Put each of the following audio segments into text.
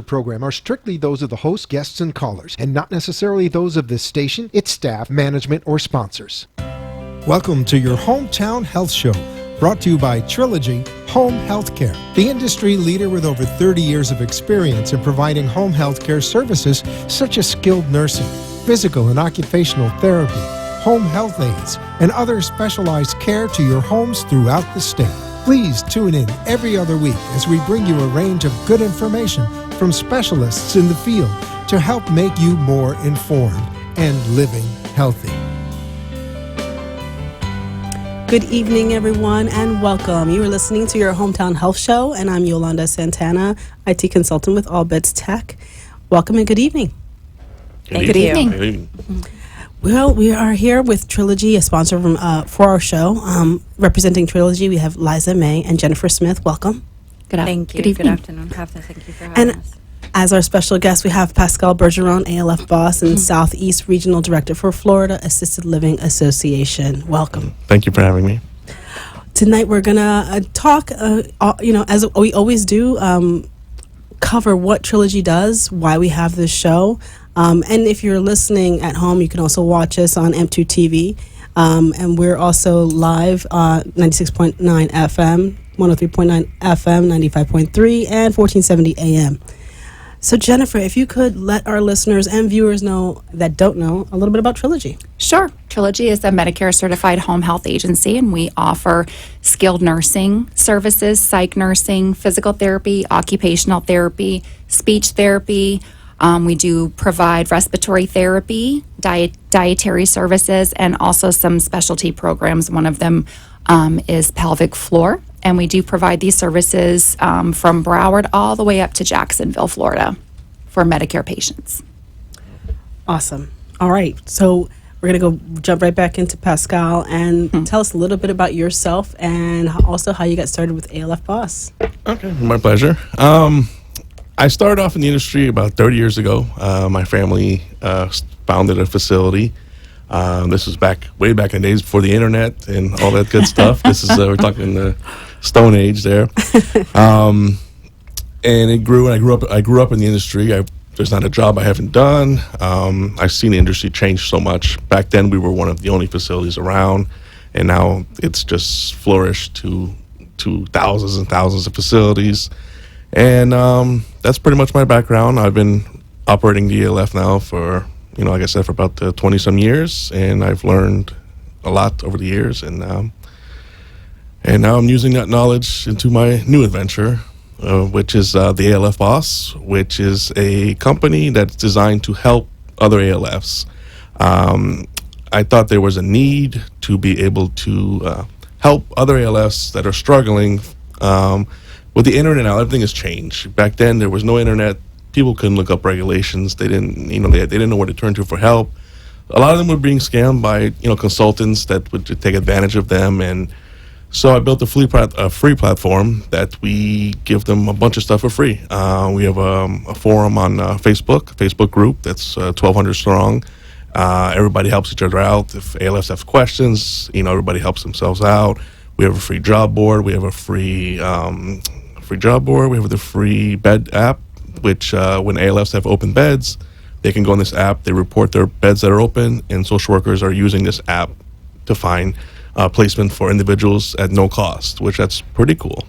program are strictly those of the host, guests, and callers, and not necessarily those of this station, its staff, management, or sponsors. Welcome to your Hometown Health Show, brought to you by Triology Home Healthcare, the industry leader with over 30 years of experience in providing home healthcare services such as skilled nursing, physical and occupational therapy, home health aides, and other specialized care to your homes throughout the state. Please tune in every other week as we bring you a range of good information from specialists in the field to help make you more informed and living healthy. Good evening, everyone, and welcome. You are listening to your Hometown Health Show, and I'm Yolanda Santana, IT consultant with All Beds Tech. Welcome and good evening. Good evening. Well, we are here with Triology, a sponsor for our show. Representing Triology, we have Liza May and Jennifer Smith. Welcome. Thank you. Good evening. Good afternoon. Thank you for having us. As our special guest, we have Pascal Bergeron, ALF boss and Southeast Regional Director for Florida Assisted Living Association. Welcome. Thank you for having me. Tonight we're going to talk, as we always do, cover what Triology does, why we have this show. And if you're listening at home, you can also watch us on M2 TV. And we're also live 96.9 FM, 103.9 FM, 95.3, and 1470 AM. So, Jennifer, if you could let our listeners and viewers know that don't know a little bit about Triology. Sure. Triology is a Medicare certified home health agency, and we offer skilled nursing services, psych nursing, physical therapy, occupational therapy, speech therapy. We do provide respiratory therapy, dietary services, and also some specialty programs. One of them is pelvic floor. And we do provide these services from Broward all the way up to Jacksonville, Florida, for Medicare patients. Awesome. All right. So we're going to jump right back into Pascal and tell us a little bit about yourself and also how you got started with ALF Boss. Okay, my pleasure. I started off in the industry about 30 years ago. My family founded a facility. This was way back in the days before the internet and all that good stuff. This is we're talking the Stone Age there, and it grew. And I grew up in the industry. There's not a job I haven't done. I've seen the industry change so much. Back then, we were one of the only facilities around, and now it's just flourished to thousands and thousands of facilities. And that's pretty much my background. I've been operating the ALF now for, like I said, for about 20-some years, and I've learned a lot over the years, and now I'm using that knowledge into my new adventure, which is the ALF Boss, which is a company that's designed to help other ALFs. I thought there was a need to be able to help other ALFs that are struggling. With the internet now, everything has changed. Back then, there was no internet. People couldn't look up regulations. They didn't, they didn't know where to turn to for help. A lot of them were being scammed by, consultants that would take advantage of them. And so I built a free platform that we give them a bunch of stuff for free. We have a forum on Facebook group that's 1,200 strong. Everybody helps each other out. If ALFs have questions, everybody helps themselves out. We have a free job board. We have a free job board. We have the free bed app, which when ALFs have open beds, they can go on this app. They report their beds that are open, and social workers are using this app to find placement for individuals at no cost, which that's pretty cool.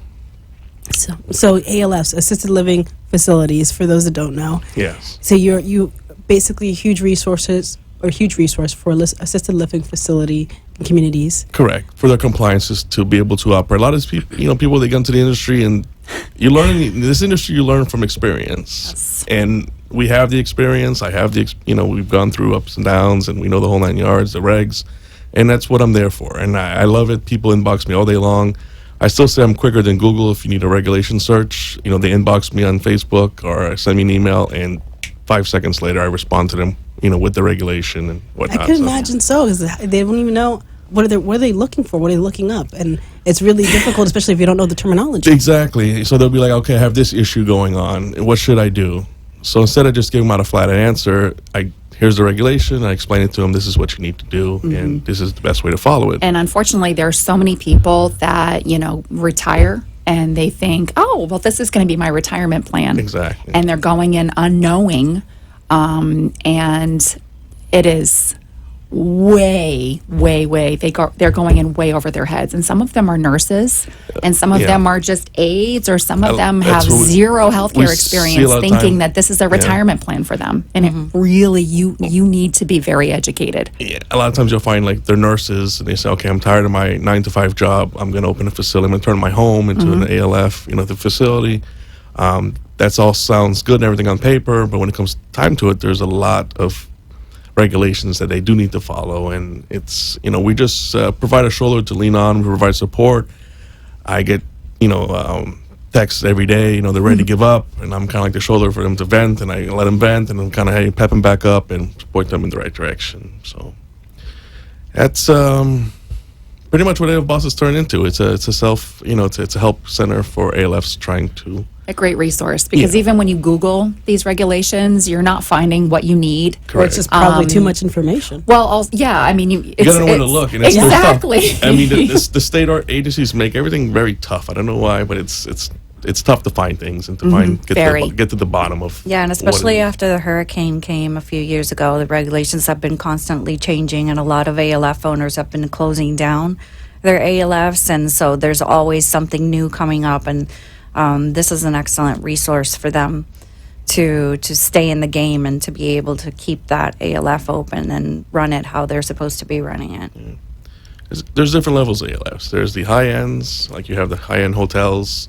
So ALFs, assisted living facilities, for those that don't know. Yes. So you basically a huge resource for assisted living facility communities. Correct. For their compliances to be able to operate. A lot of these people they get into the industry, and you learn in this industry, you learn from experience. Yes. And we have the experience. I have we've gone through ups and downs, and we know the whole 9 yards, the regs, and that's what I'm there for. And I love it. People inbox me all day long. I still say I'm quicker than Google if you need a regulation search. They inbox me on Facebook or send me an email, and 5 seconds later I respond to them, with the regulation and whatnot. I could imagine so, because they don't even know what are they looking for, what are they looking up, and it's really difficult, especially if you don't know the terminology. Exactly. So they'll be like, okay, I have this issue going on. What should I do? So instead of just giving them out a flat answer, here's the regulation. I explain it to them. This is what you need to do, and this is the best way to follow it. And unfortunately, there are so many people that, retire and they think, oh, well, this is going to be my retirement plan. Exactly. And they're going in unknowing, and it is way they're going in way over their heads, and some of them are nurses, and some of them are just aides, or some of them have zero healthcare experience, thinking that this is a retirement plan for them, and it really, you need to be very educated. Yeah, a lot of times you'll find like they're nurses and they say, okay, I'm tired of my 9-to-5 job, I'm going to open a facility, I'm going to turn my home into an ALF, the facility. That's all sounds good and everything on paper, but when it comes time to it, there's a lot of regulations that they do need to follow, and it's we just provide a shoulder to lean on. We provide support. I get texts every day. They're ready to give up, and I'm kind of like the shoulder for them to vent, and I let them vent, and I'm kind of pep them back up and point them in the right direction. So that's pretty much what ALF Boss has turned into. It's a self it's a help center for ALFs trying to. A great resource, because even when you Google these regulations, you're not finding what you need. Correct. Or it's just probably too much information. Well, I mean, you gotta know where to look. And exactly. I mean, the state agencies make everything very tough. I don't know why, but it's tough to find things and to get to the bottom of. Yeah, and especially after the hurricane came a few years ago, the regulations have been constantly changing, and a lot of ALF owners have been closing down their ALFs, and so there's always something new coming up, and this is an excellent resource for them to stay in the game and to be able to keep that ALF open and run it how they're supposed to be running it. There's different levels of ALFs. There's the high ends, like you have the high end hotels.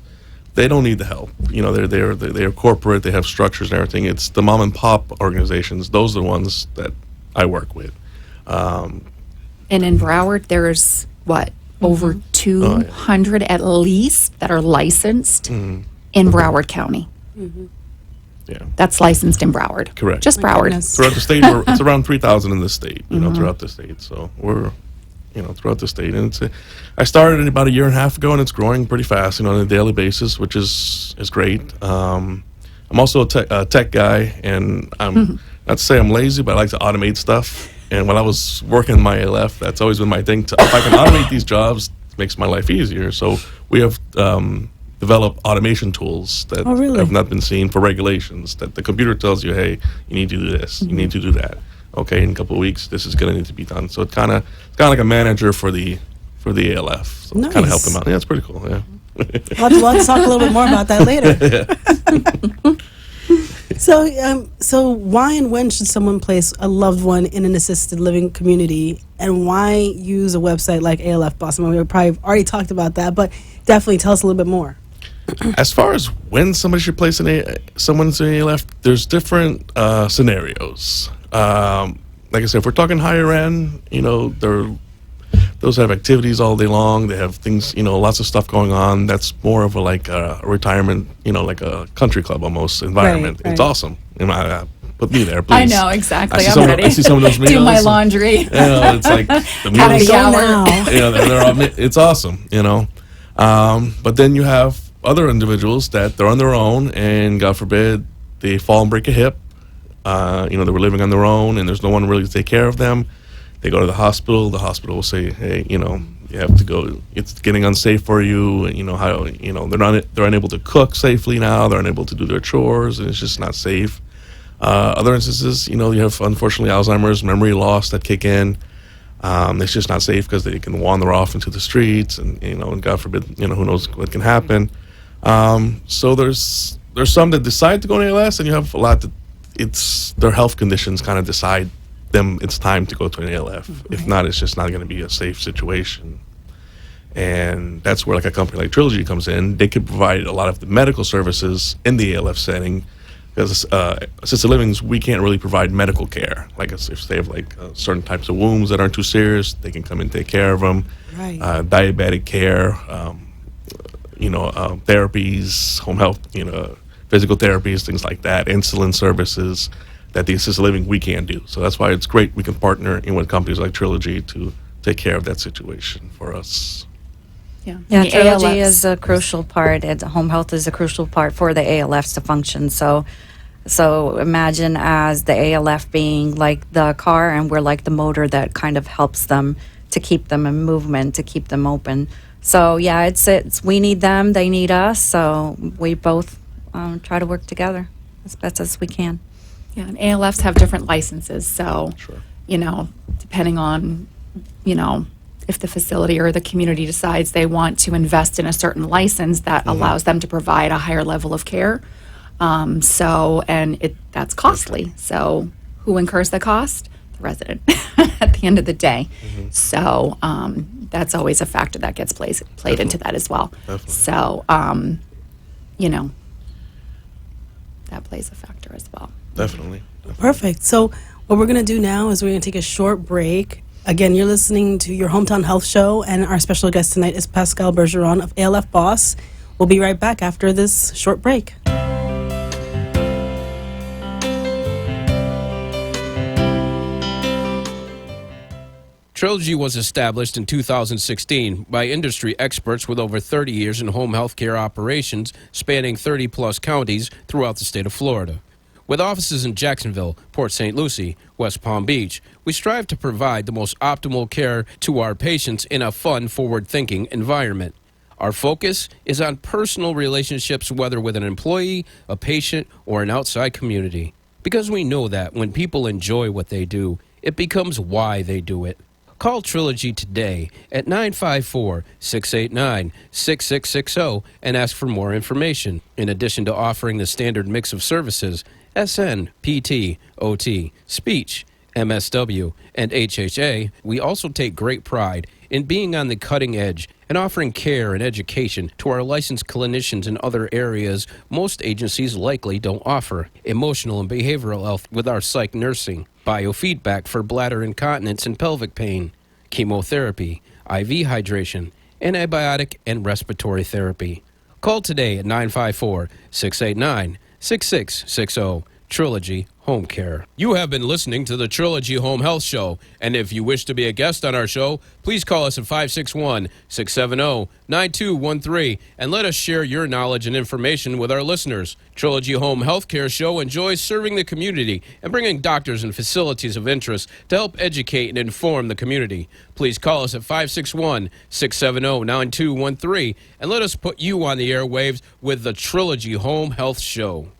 They don't need the help. They're corporate. They have structures and everything. It's the mom and pop organizations. Those are the ones that I work with. And in Broward, there's over 200 at least that are licensed in Broward County. Yeah, that's licensed in Broward. Correct. Just Broward. Throughout the state, it's around 3,000 in the state. Throughout the state. So we're throughout the state, and I started it about a year and a half ago, and it's growing pretty fast, on a daily basis, which is great. I'm also a tech guy, and I'm not to say I'm lazy, but I like to automate stuff. And when I was working my ALF, that's always been my thing. If I can automate these jobs, it makes my life easier. So we have developed automation tools that have not been seen for regulations. That the computer tells you, hey, you need to do this, you need to do that. Okay, in a couple of weeks, this is going to need to be done. So it's kind of like a manager for the ALF. So nice. Kind of help them out. Yeah, it's pretty cool. Yeah. Let's talk a little bit more about that later. So why and when should someone place a loved one in an assisted living community, and why use a website like ALF Boss? I mean, we probably already talked about that, but definitely tell us a little bit more. As far as when somebody should place someone's in ALF, there's different scenarios. Like I said, if we're talking higher end, those have activities all day long. They have things, lots of stuff going on. That's more of a retirement, like a country club almost environment. Right. It's awesome. Put me there, please. I know, exactly. I'm ready. I see some of those meals. Do my laundry. It's like the meals. Have a shower. They're all, it's awesome, But then you have other individuals that they're on their own, and God forbid they fall and break a hip. They were living on their own, and there's no one really to take care of them. They go to the hospital. The hospital will say, "Hey, you have to go. It's getting unsafe for you." And they're unable to cook safely now. They're unable to do their chores, and it's just not safe. Other instances, you have unfortunately Alzheimer's, memory loss that kick in. It's just not safe because they can wander off into the streets, and and God forbid, who knows what can happen. So there's some that decide to go to ALS, and you have a lot that it's their health conditions kind of decide them it's time to go to an ALF. Right. If not, it's just not going to be a safe situation. And that's where like a company like Triology comes in. They could provide a lot of the medical services in the ALF setting, because assisted livings, we can't really provide medical care. Like if they have certain types of wounds that aren't too serious, they can come and take care of them. Right. Diabetic care, therapies, home health, physical therapies, things like that, insulin services that the assisted living we can't do. So that's why it's great we can partner with companies like Triology to take care of that situation for us. Yeah, Triology is a crucial part. Home health is a crucial part for the ALFs to function. So imagine as the ALF being like the car, and we're like the motor that kind of helps them to keep them in movement, to keep them open. So yeah, it's we need them, they need us. So we both try to work together as best as we can. Yeah, and ALFs have different licenses, so, depending on, if the facility or the community decides they want to invest in a certain license, that allows them to provide a higher level of care. That's costly. So who incurs the cost? The resident at the end of the day. So that's always a factor that gets played into that as well. Definitely. So, that plays a factor as well. Definitely. Perfect. So what we're going to do now is we're going to take a short break. Again, you're listening to your Hometown Health Show, and our special guest tonight is Pascal Bergeron of ALF Boss. We'll be right back after this short break. Triology was established in 2016 by industry experts with over 30 years in home health care operations spanning 30-plus counties throughout the state of Florida. With offices in Jacksonville, Port St. Lucie, West Palm Beach, we strive to provide the most optimal care to our patients in a fun, forward-thinking environment. Our focus is on personal relationships, whether with an employee, a patient, or an outside community. Because we know that when people enjoy what they do, it becomes why they do it. Call Triology today at 954-689-6660 and ask for more information. In addition to offering the standard mix of services, SN, PT, OT, speech, MSW, and HHA, we also take great pride in being on the cutting edge and offering care and education to our licensed clinicians in other areas most agencies likely don't offer. Emotional and behavioral health with our psych nursing, biofeedback for bladder incontinence and pelvic pain, chemotherapy, IV hydration, antibiotic and respiratory therapy. Call today at 954-689-6660. Triology Home Care. You have been listening to the Triology Home Health Show, and if you wish to be a guest on our show, please call us at 561-670-9213 and let us share your knowledge and information with our listeners. Triology Home Health Care Show enjoys serving the community and bringing doctors and facilities of interest to help educate and inform the community. Please call us at 561-670-9213 and let us put you on the airwaves with the Triology Home Health Show.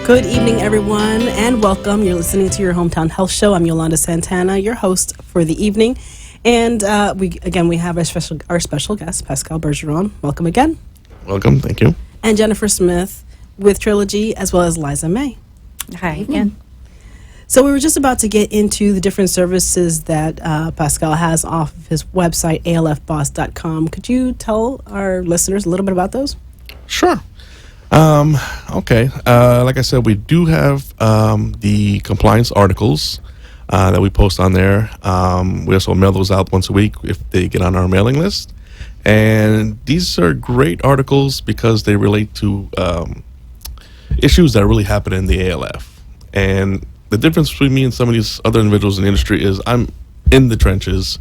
Good evening, everyone, and welcome. You're listening to your Hometown Health Show. I'm Yolanda Santana, your host for the evening. And we have our special guest, Pascal Bergeron. Welcome again. Welcome. Thank you. And Jennifer Smith with Triology, as well as Liza May. Hi again. So we were just about to get into the different services that Pascal has off of his website, alfboss.com. Could you tell our listeners a little bit about those? Sure. Okay. Like I said, we do have the compliance articles that we post on there. We also mail those out once a week if they get on our mailing list. And these are great articles because they relate to issues that really happen in the ALF. And the difference between me and some of these other individuals in the industry is I'm in the trenches.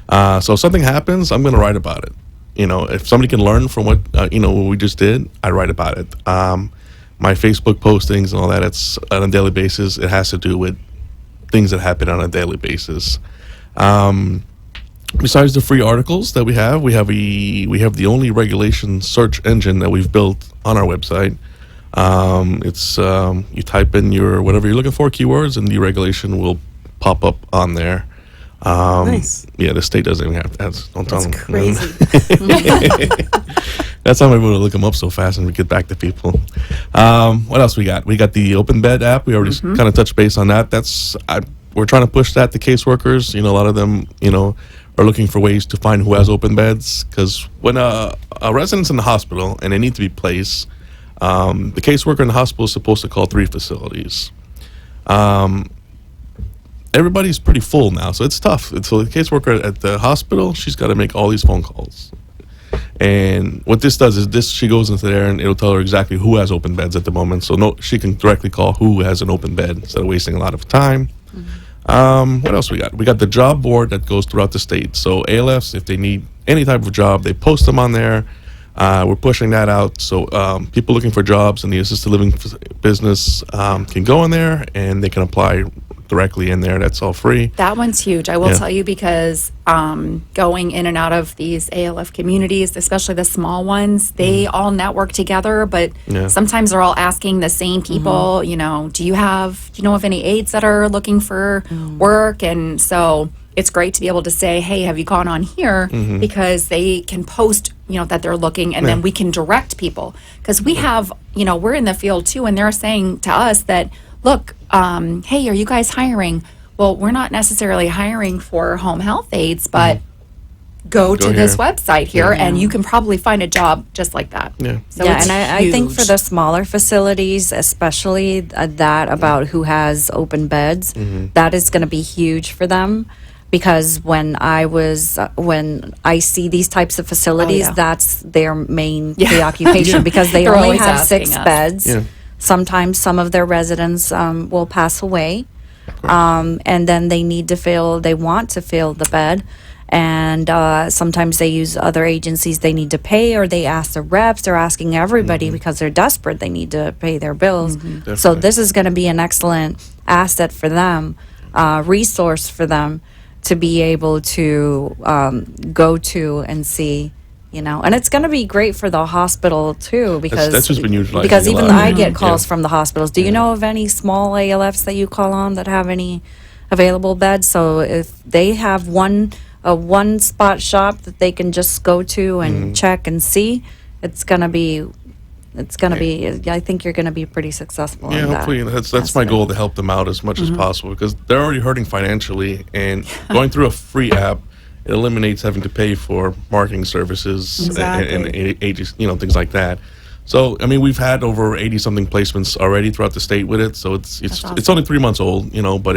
So if something happens, I'm going to write about it. If somebody can learn from what what we just did, I write about it. My Facebook postings and all that, it's on a daily basis. It has to do with things that happen on a daily basis. Besides the free articles that we have the only regulation search engine that we've built on our website. It's you type in your whatever you're looking for, keywords, and the regulation will pop up on there. Nice. Yeah, the state doesn't even have ads. Don't tell them. That's crazy. That's how I'm able to look them up so fast and we get back to people. What else we got? We got the open bed app. We already kind of touched base on that. We're trying to push that to caseworkers. A lot of them, are looking for ways to find who has open beds. Because when a resident's in the hospital and they need to be placed, the caseworker in the hospital is supposed to call 3 facilities. Everybody's pretty full now, so it's tough. So the caseworker at the hospital, she's got to make all these phone calls. And what this does is she goes into there and it'll tell her exactly who has open beds at the moment. So she can directly call who has an open bed instead of wasting a lot of time. What else we got? We got the job board that goes throughout the state. So ALFs, if they need any type of job, they post them on there. We're pushing that out. So people looking for jobs in the assisted living business can go in there and they can apply directly in there. That's all free. That one's huge. I will Yeah. tell you because going in and out of these ALF communities, especially the small ones, they all network together, but Yeah. sometimes they're all asking the same people, you know, do you know of any aides that are looking for work? And so it's great to be able to say, hey, have you gone on here? Because they can post, you know, that they're looking, and then we can direct people. Because we have, you know, we're in the field too, and they're saying to us that, look, hey, are you guys hiring? Well, we're not necessarily hiring for home health aides, but go to this here. website here, and you can probably find a job just like that. Yeah. So Yeah, it's and I think for huge. the smaller facilities, especially that about who has open beds, that is going to be huge for them. Because when I see these types of facilities, yeah. that's their main preoccupation because they They're only always have asking 6 us. beds. Yeah. Sometimes some of their residents will pass away, and then they want to fill the bed. And sometimes they use other agencies they need to pay, or they ask the reps. They're asking everybody because they're desperate. They need to pay their bills. So Definitely. this is going to be an excellent asset for them, resource for them to be able to go to and see, you know. And it's going to be great for the hospital too, because That's just been utilized because a even lot. I get calls Yeah. from the hospitals. Do you know of any small ALFs that you call on that have any available beds? So if they have a one spot shop that they can just go to and check and see, it's gonna be. I think you're gonna be pretty successful. Yeah, in that hopefully that's my aspect. goal, to help them out as much as possible, because they're already hurting financially, and going through a free app, it eliminates having to pay for marketing services and ages, you know, things like that. So, I mean, we've had over 80-something placements already throughout the state with it. So it's only 3 months old, you know, but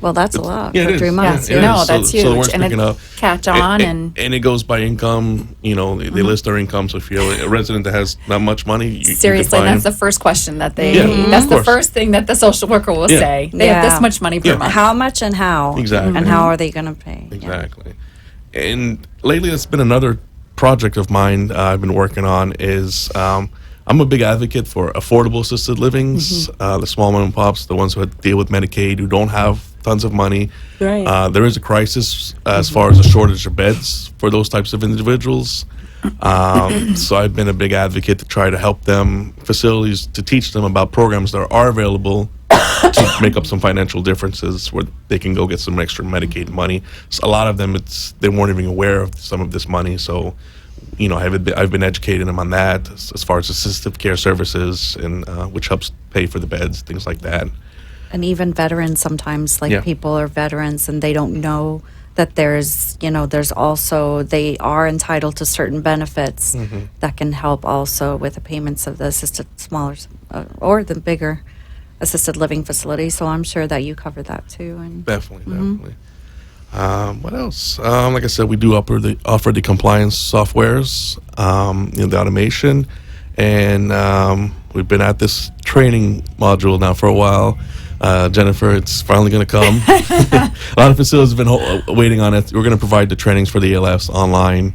Well, that's a lot Yeah, for it 3 is. months. Yeah, it No, is. that's So the huge. word's And picking it up. catch on and it goes by income. You know, they list their income. So if you're a resident that has not much money, you seriously, can that's the find. first question that they. Yeah, That's of the course. first thing that the social worker will Yeah. say. They have Yeah. this much money per Yeah. month. How much and how? Exactly. And how are they going to pay? Yeah. Exactly. And lately, that's been another project of mine I've been working on. Is I'm a big advocate for affordable assisted livings, the small mom and pops, the ones who deal with Medicaid, who don't have tons of money. Right. There is a crisis as far as a shortage of beds for those types of individuals. So I've been a big advocate to try to help them, facilities, to teach them about programs that are available to make up some financial differences where they can go get some extra Medicaid money. So a lot of them, they weren't even aware of some of this money. So, you know, I've been educating them on that as far as assistive care services, and which helps pay for the beds, things like that. And even veterans sometimes, like Yeah. people are veterans and they don't know that there's also, they are entitled to certain benefits that can help also with the payments of the smaller or the bigger assisted living facility. So I'm sure that you cover that too. And Definitely. What else? Like I said, we do offer the compliance softwares, the automation, and we've been at this training module now for a while. Jennifer, it's finally going to come. A lot of facilities have been waiting on it. We're going to provide the trainings for the ALFs online,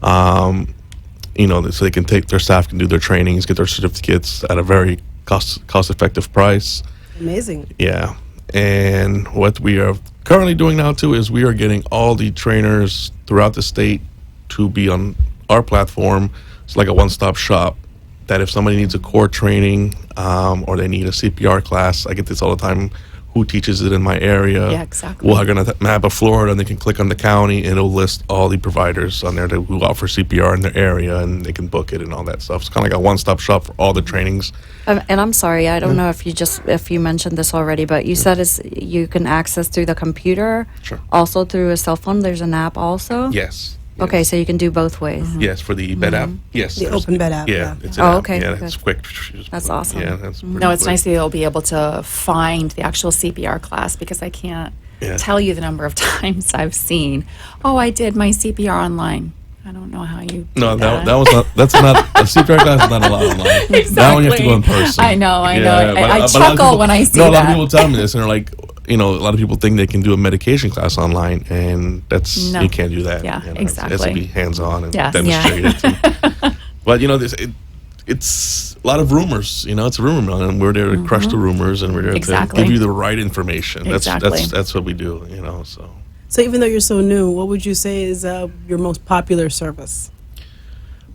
so they can their staff can do their trainings, get their certificates at a very cost-effective price. Amazing. Yeah. And what we are currently doing now too is we are getting all the trainers throughout the state to be on our platform. It's like a one-stop shop that if somebody needs a core training or they need a CPR class, I get this all the time, who teaches it in my area. Yeah, exactly. We're going to map of Florida, and they can click on the county, and it'll list all the providers on there who offer CPR in their area, and they can book it and all that stuff. It's kind of like a one-stop shop for all the trainings. and I'm sorry, I don't know if you mentioned this already, but you said you can access through the computer, Sure. also through a cell phone. There's an app also. Yes. Okay, Yes. so you can do both ways. Yes, for the bed app. Yes. The there's- open bed app. Yeah. Yeah. It's an Oh, app. okay, Yeah, good. it's quick. That's awesome. Yeah, that's pretty No, it's quick. nice that they'll be able to find the actual CPR class, because I can't Yeah. tell you the number of times I've seen, oh, I did my CPR online. I don't know how you do No, that was not. That's not a CPR class. Is not allowed online. That one you have to go in person. I know. I but a lot of chuckle people- when I see No, a lot that. of people tell me this, and they're like, a lot of people think they can do a medication class online, and No. you can't do that. Yeah, It has to exactly. be hands on and Yes. demonstrated. But it's a lot of rumors. It's a rumor mill, and we're there to crush the rumors, and we're there Exactly. to give you the right information. Exactly. That's what we do. So even though you're so new, what would you say is your most popular service?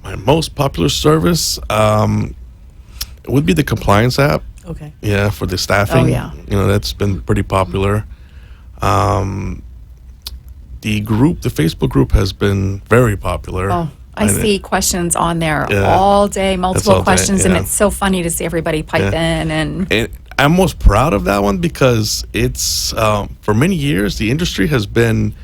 My most popular service would be the compliance app. Okay. Yeah, for the staffing. Oh, yeah. That's been pretty popular. The Facebook group has been very popular. Oh, I see questions on there Yeah. all day, multiple all day, questions, and yeah. it's so funny to see everybody pipe in. And I'm most proud of that one because it's for many years the industry has been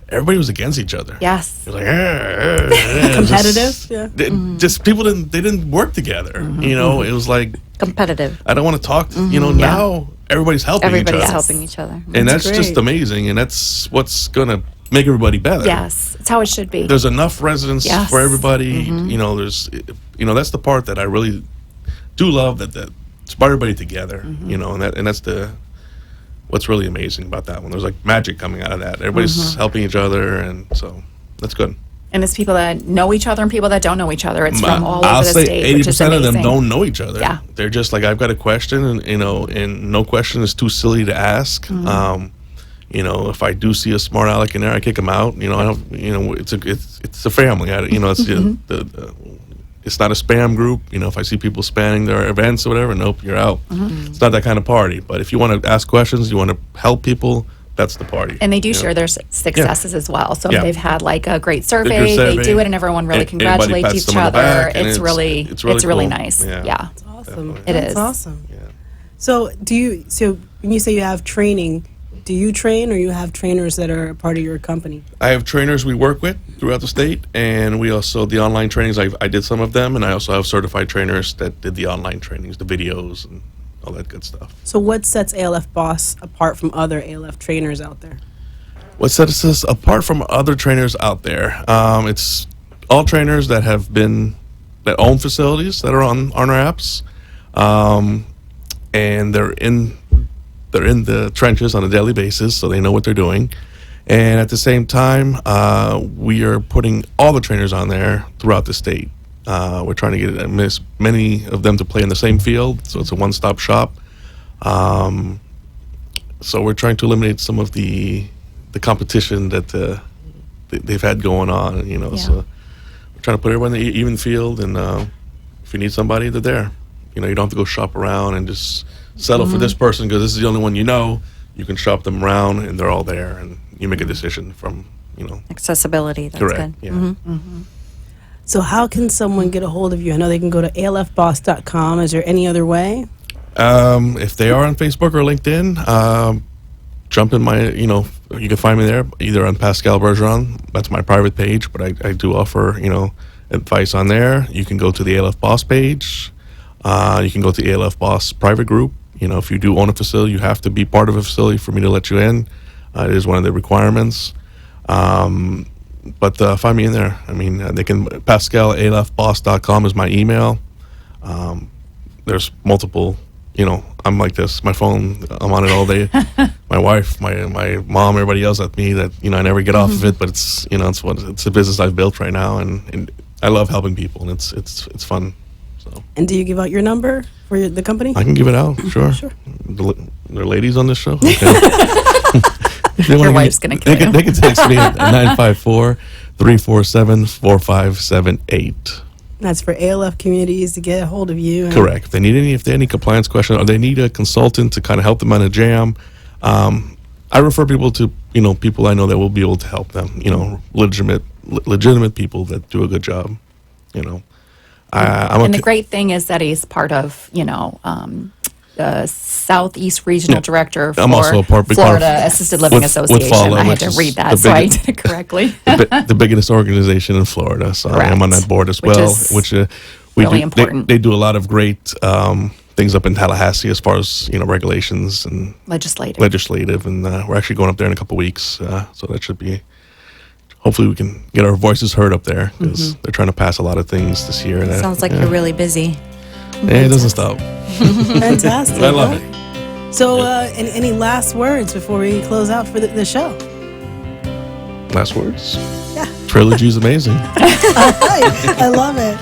everybody was against each other. yes, It was like Competitive? Yeah. Just people didn't work together. It was like Competitive. I don't want to talk. Now everybody's helping Everybody's each other, helping each other. and that's That's just great. amazing. And that's what's gonna make everybody better. yes, it's how it should be. There's enough residents Yes. for everybody. There's that's the part that I really do love that it's brought everybody together. And that's what's really amazing about that one. There's like magic coming out of that. Everybody's helping each other, and so that's good. And it's people that know each other and people that don't know each other. It's from all I'll over the say state, which is 80% of amazing. them don't know each other. Yeah. They're just like, I've got a question, and no question is too silly to ask. If I do see a smart aleck in there, I kick him out. I don't. It's a family. It's not a spam group. If I see people spamming their events or whatever, nope, you're out. It's not that kind of party. But if you want to ask questions, you want to help people, that's the party. And they do share their successes as well. So Yeah. if they've had like a great survey, good they survey, do it, and everyone really and everybody congratulates pats each them on the other. back, and It's really cool. nice. Yeah. Yeah. Awesome. It That's is. awesome. Yeah. So when you say you have training, do you train or you have trainers that are a part of your company? I have trainers we work with throughout the state, and we also, the online trainings, I did some of them, and I also have certified trainers that did the online trainings, the videos, and all that good stuff. So what sets ALF Boss apart from other ALF trainers out there? What sets us apart from other trainers out there? It's all trainers that own facilities that are on our apps, and they're in the trenches on a daily basis, so they know what they're doing. And at the same time, we are putting all the trainers on there throughout the state. We're trying to get as many of them to play in the same field, so it's a one-stop shop. So we're trying to eliminate some of the competition that they've had going on. So we're trying to put everyone in the even field, and if you need somebody, they're there. You don't have to go shop around and just settle for this person because this is the only one you know. You can shop them around, and they're all there, and you make a decision from, Accessibility. That's correct. good. Yeah. So how can someone get a hold of you? I know they can go to alfboss.com. Is there any other way? If they are on Facebook or LinkedIn, jump in my, you can find me there, either on Pascal Bergeron. That's my private page, but I do offer, advice on there. You can go to the ALF Boss page. You can go to the ALF Boss private group. If you do own a facility, you have to be part of a facility for me to let you in. It is one of the requirements. But find me in there. They can, PascalALFBoss.com is my email. There's multiple, I'm like this. My phone, I'm on it all day. My wife, my mom, everybody yells at me that, I never get off of it, but it's, it's a business I've built right now, and I love helping people, and it's fun. So And do you give out your number for the company? I can give it out, sure. Sure. There are ladies on this show. Okay. Your wife's going to kill you. They can text me at 954-347-4578. That's for ALF communities to get a hold of you. Correct. If they need any compliance question, or they need a consultant to kind of help them on a jam, I refer people to people I know that will be able to help them. Legitimate people that do a good job. And the great thing is that he's part of, the Southeast Regional Director for I'm also a part- Florida Assisted Living with Association. FALA, I had which to is read that, the so I biggest- did it correctly. the biggest organization in Florida, so I am on that board as Which well. is Which really important. They do a lot of great things up in Tallahassee as far as regulations and Legislative. and we're actually going up there in a couple weeks, so that should be. Hopefully, we can get our voices heard up there because they're trying to pass a lot of things this year. Sounds like you're really busy. It doesn't stop. Fantastic. I love it. So, any last words before we close out for the show? Last words. Yeah. Trilogy is amazing. I love it.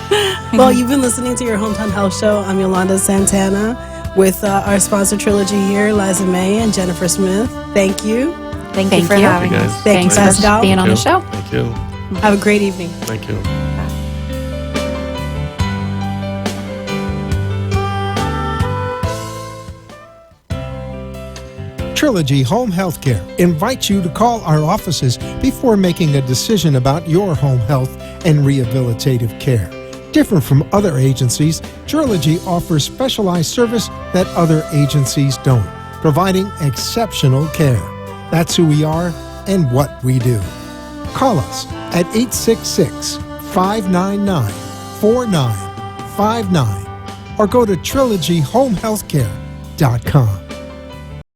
Well, you've been listening to your Hometown Health Show. I'm Yolanda Santana with our sponsor Trilogy here, Liza May and Jennifer Smith. Thank you. Thank Thank you for you. having Thank you, us. guys. Thank you, Thanks Pascal. for being on the show. Thank you. Have a great evening. Thank you. Trilogy Home Healthcare invites you to call our offices before making a decision about your home health and rehabilitative care. Different from other agencies, Trilogy offers specialized service that other agencies don't, providing exceptional care. That's who we are and what we do. Call us at 866-599-4959 or go to trilogyhomehealthcare.com.